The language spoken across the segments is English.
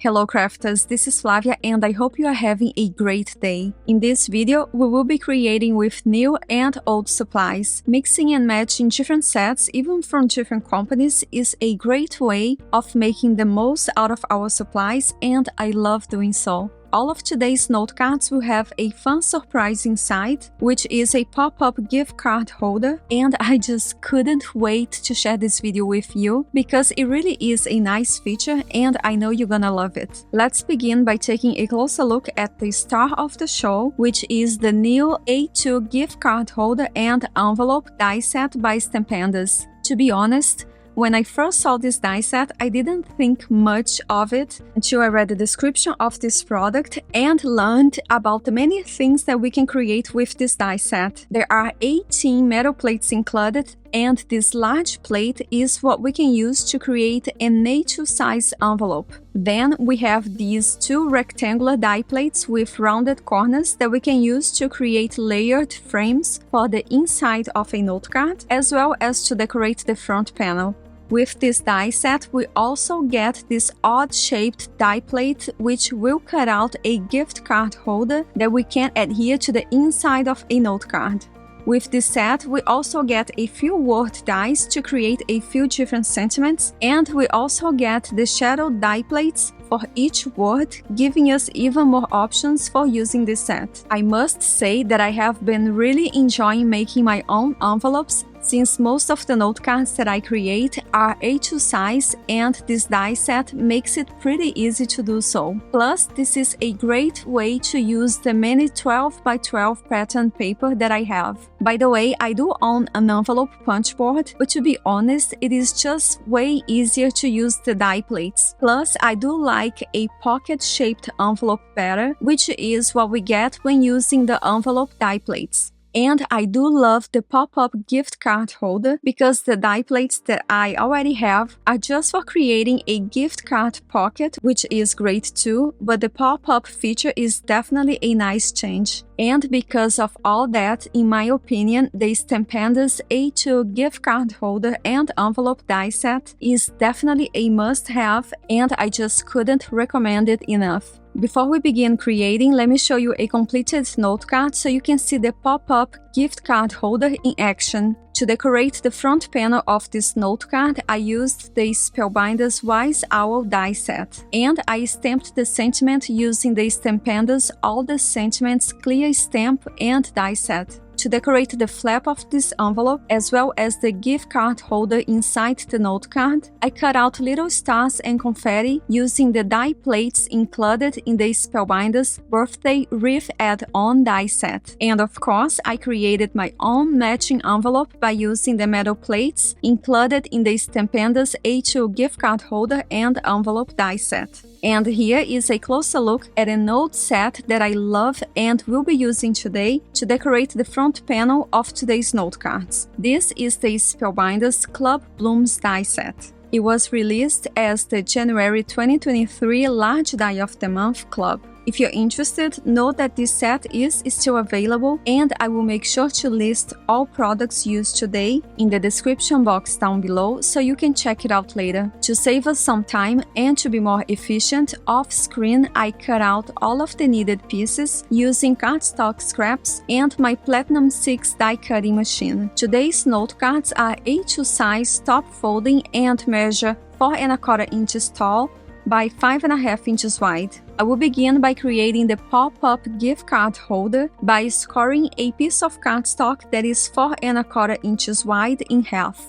Hello crafters, this is Flavia and I hope you are having a great day. In this video, we will be creating with new and old supplies. Mixing and matching different sets, even from different companies, is a great way of making the most out of our supplies, and I love doing so. All of today's note cards will have a fun surprise inside, which is a pop-up gift card holder, and I just couldn't wait to share this video with you because it really is a nice feature and I know you're gonna love it. Let's begin by taking a closer look at the star of the show, which is the new A2 gift card holder and envelope die set by Stampendous. To be honest, when I first saw this die set, I didn't think much of it until I read the description of this product and learned about the many things that we can create with this die set. There are 18 metal plates included, and this large plate is what we can use to create an A2 size envelope. Then we have these two rectangular die plates with rounded corners that we can use to create layered frames for the inside of a note card, as well as to decorate the front panel. With this die set, we also get this odd-shaped die plate, which will cut out a gift card holder that we can adhere to the inside of a note card. With this set, we also get a few word dies to create a few different sentiments, and we also get the shadow die plates for each word, giving us even more options for using this set. I must say that I have been really enjoying making my own envelopes, since most of the note cards that I create are A2 size, and this die set makes it pretty easy to do so. Plus, this is a great way to use the many 12 by 12 pattern paper that I have. By the way, I do own an envelope punch board, but to be honest, it is just way easier to use the die plates. Plus, I do like a pocket-shaped envelope better, which is what we get when using the envelope die plates. And I do love the pop-up gift card holder because the die plates that I already have are just for creating a gift card pocket, which is great too, but the pop-up feature is definitely a nice change. And because of all that, in my opinion, the Stampendous A2 gift card holder and envelope die set is definitely a must-have, and I just couldn't recommend it enough. Before we begin creating, let me show you a completed note card so you can see the pop-up gift card holder in action. To decorate the front panel of this note card, I used the Spellbinders Wise Owl die set, and I stamped the sentiment using the Stampendous All the Sentiments clear stamp and die set. To decorate the flap of this envelope, as well as the gift card holder inside the note card, I cut out little stars and confetti using the die plates included in the Spellbinders Birthday Wreath Add-On die set. And of course, I created my own matching envelope by using the metal plates included in the Stampendous A2 gift card holder and envelope die set. And here is a closer look at a note set that I love and will be using today to decorate the front panel of today's note cards. This is the Spellbinders Club Blooms die set. It was released as the January 2023 Large Die of the Month Club. If you're interested, know that this set is still available, and I will make sure to list all products used today in the description box down below so you can check it out later. To save us some time and to be more efficient, off screen I cut out all of the needed pieces using cardstock scraps and my Platinum 6 die cutting machine. Today's note cards are A2 size, top folding, and measure 4¼ inches tall by 5½ inches wide. I will begin by creating the pop-up gift card holder by scoring a piece of cardstock that is 4¼ inches wide in half.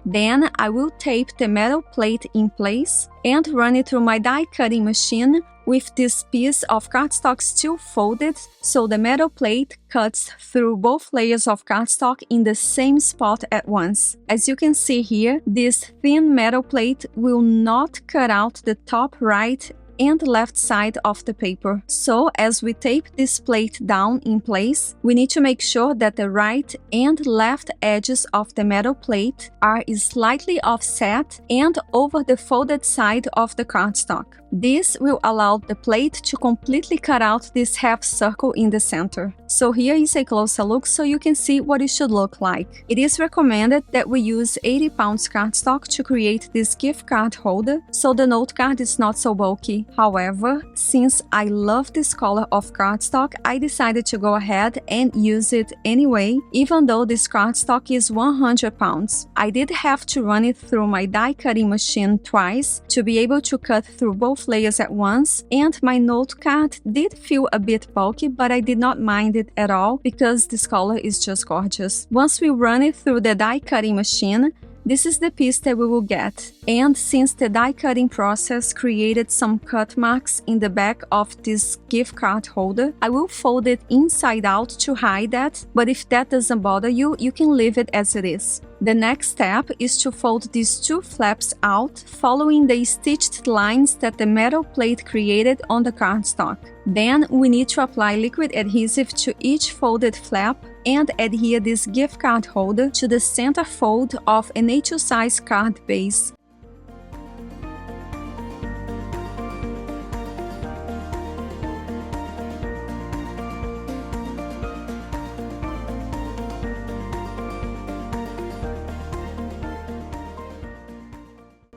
Then I will tape the metal plate in place and run it through my die cutting machine with this piece of cardstock still folded, so the metal plate cuts through both layers of cardstock in the same spot at once. As you can see here, this thin metal plate will not cut out the top right and left side of the paper. So as we tape this plate down in place, we need to make sure that the right and left edges of the metal plate are slightly offset and over the folded side of the cardstock. This will allow the plate to completely cut out this half circle in the center. So here is a closer look so you can see what it should look like. It is recommended that we use 80 pounds cardstock to create this gift card holder, so the note card is not so bulky. However, since I love this color of cardstock, I decided to go ahead and use it anyway, even though this cardstock is 100 pounds. I did have to run it through my die cutting machine twice to be able to cut through both layers at once, and my note card did feel a bit bulky, but I did not mind it at all because this color is just gorgeous. Once we run it through the die cutting machine, this is the piece that we will get. And since the die cutting process created some cut marks in the back of this gift card holder, I will fold it inside out to hide that, but if that doesn't bother you, you can leave it as it is. The next step is to fold these two flaps out, following the stitched lines that the metal plate created on the cardstock. Then we need to apply liquid adhesive to each folded flap and adhere this gift card holder to the center fold of an A2 size card base.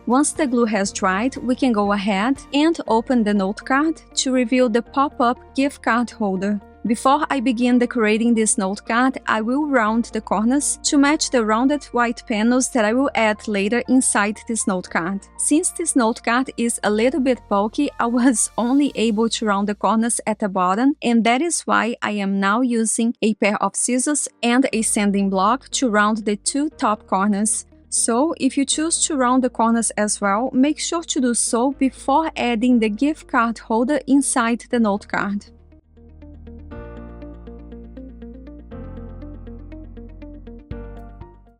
Once the glue has dried, we can go ahead and open the note card to reveal the pop-up gift card holder. Before I begin decorating this note card, I will round the corners to match the rounded white panels that I will add later inside this note card. Since this note card is a little bit bulky, I was only able to round the corners at the bottom, and that is why I am now using a pair of scissors and a sanding block to round the two top corners. So, if you choose to round the corners as well, make sure to do so before adding the gift card holder inside the note card.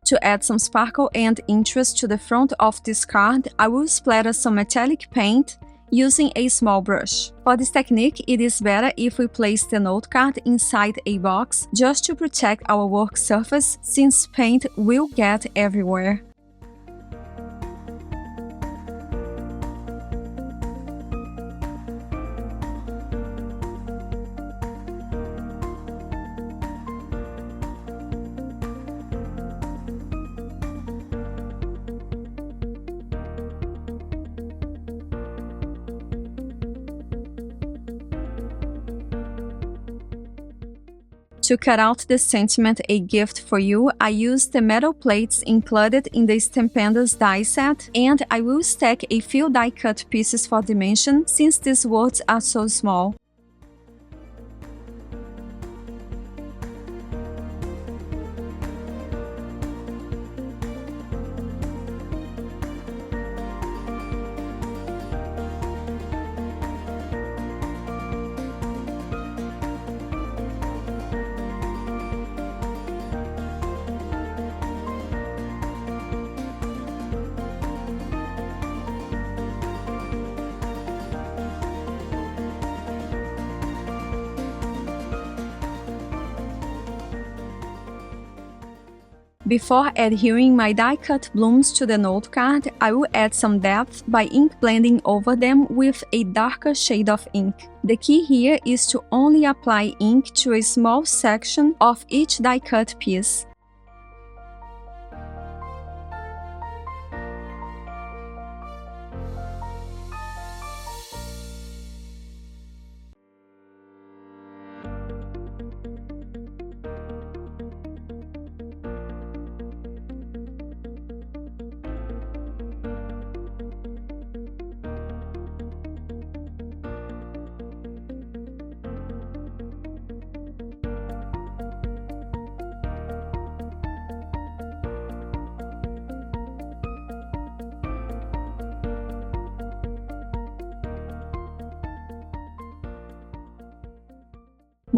To add some sparkle and interest to the front of this card, I will splatter some metallic paint using a small brush. For this technique, it is better if we place the note card inside a box just to protect our work surface, since paint will get everywhere. To cut out the sentiment "A Gift for You," I used the metal plates included in the Stampendous die set, and I will stack a few die cut pieces for dimension since these words are so small. Before adhering my die-cut blooms to the note card, I will add some depth by ink blending over them with a darker shade of ink. The key here is to only apply ink to a small section of each die-cut piece.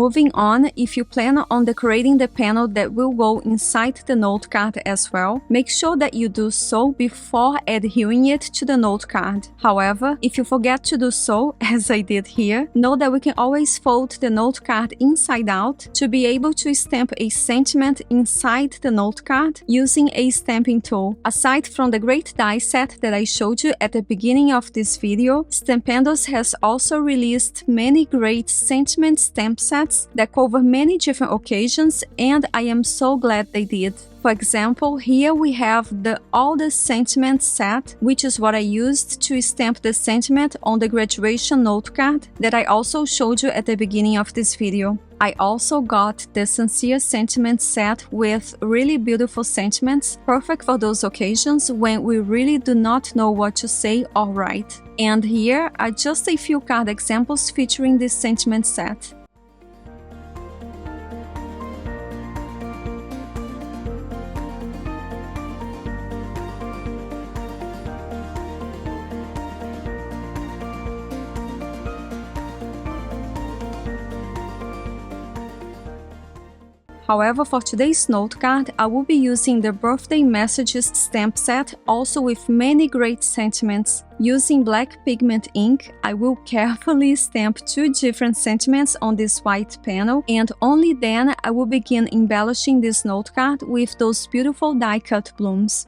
Moving on, if you plan on decorating the panel that will go inside the note card as well, make sure that you do so before adhering it to the note card. However, if you forget to do so, as I did here, know that we can always fold the note card inside out to be able to stamp a sentiment inside the note card using a stamping tool. Aside from the great die set that I showed you at the beginning of this video, Stampendous has also released many great sentiment stamp sets that cover many different occasions, and I am so glad they did. For example, here we have the All the Sentiment set, which is what I used to stamp the sentiment on the graduation note card that I also showed you at the beginning of this video. I also got the Sincere Sentiment set with really beautiful sentiments, perfect for those occasions when we really do not know what to say or write. And here are just a few card examples featuring this sentiment set. However, for today's note card, I will be using the Birthday Messages stamp set, also with many great sentiments. Using black pigment ink, I will carefully stamp 2 different sentiments on this white panel, and only then I will begin embellishing this note card with those beautiful die-cut blooms.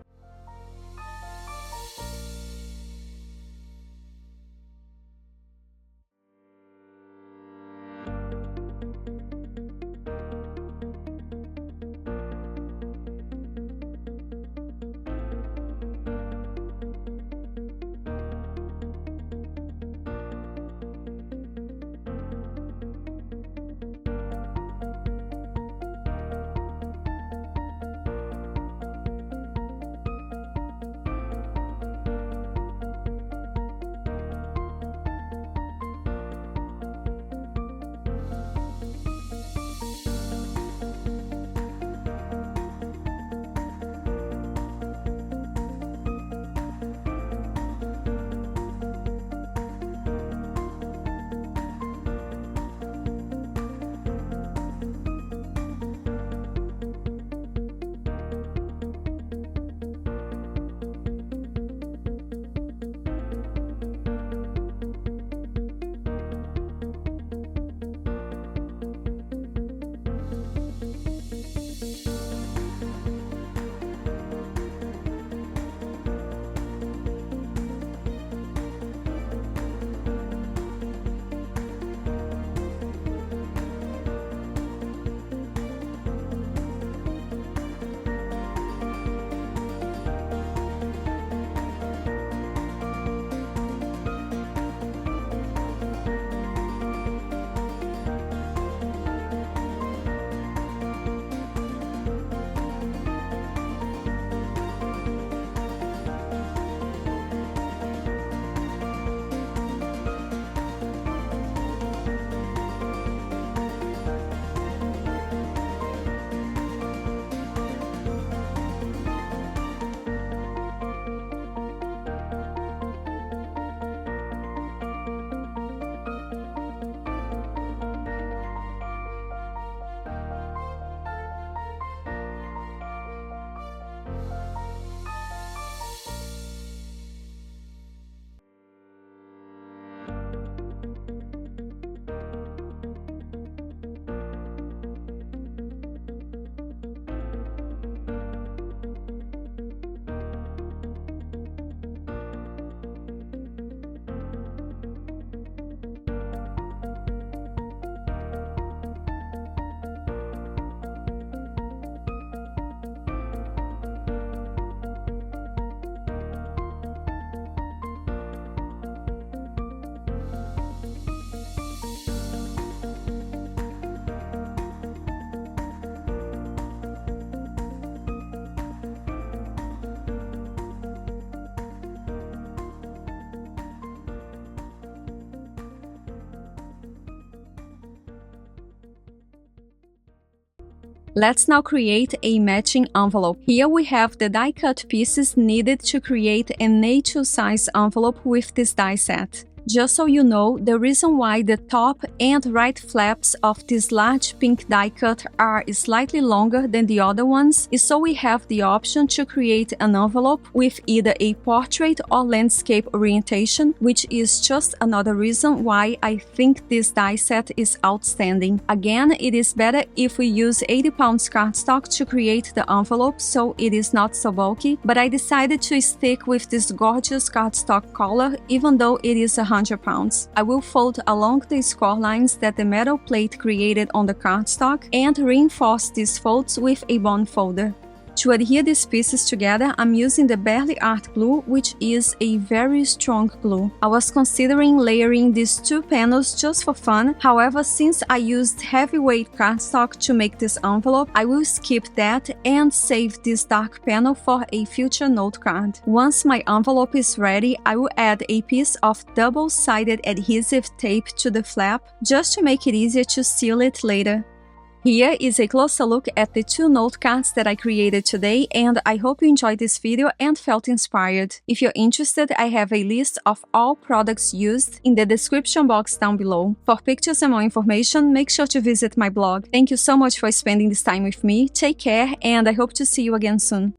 Let's now create a matching envelope. Here we have the die cut pieces needed to create an A2 size envelope with this die set. Just so you know, the reason why the top and right flaps of this large pink die cut are slightly longer than the other ones is so we have the option to create an envelope with either a portrait or landscape orientation, which is just another reason why I think this die set is outstanding. Again, it is better if we use 80 pounds cardstock to create the envelope so it is not so bulky, but I decided to stick with this gorgeous cardstock color even though it is 100 pounds. I will fold along the score lines that the metal plate created on the cardstock and reinforce these folds with a bond folder. To adhere these pieces together, I'm using the Barely Art glue, which is a very strong glue. I was considering layering these two panels just for fun, however, since I used heavyweight cardstock to make this envelope, I will skip that and save this dark panel for a future note card. Once my envelope is ready, I will add a piece of double-sided adhesive tape to the flap, just to make it easier to seal it later. Here is a closer look at the two note cards that I created today, and I hope you enjoyed this video and felt inspired. If you're interested, I have a list of all products used in the description box down below. For pictures and more information, make sure to visit my blog. Thank you so much for spending this time with me, take care, and I hope to see you again soon.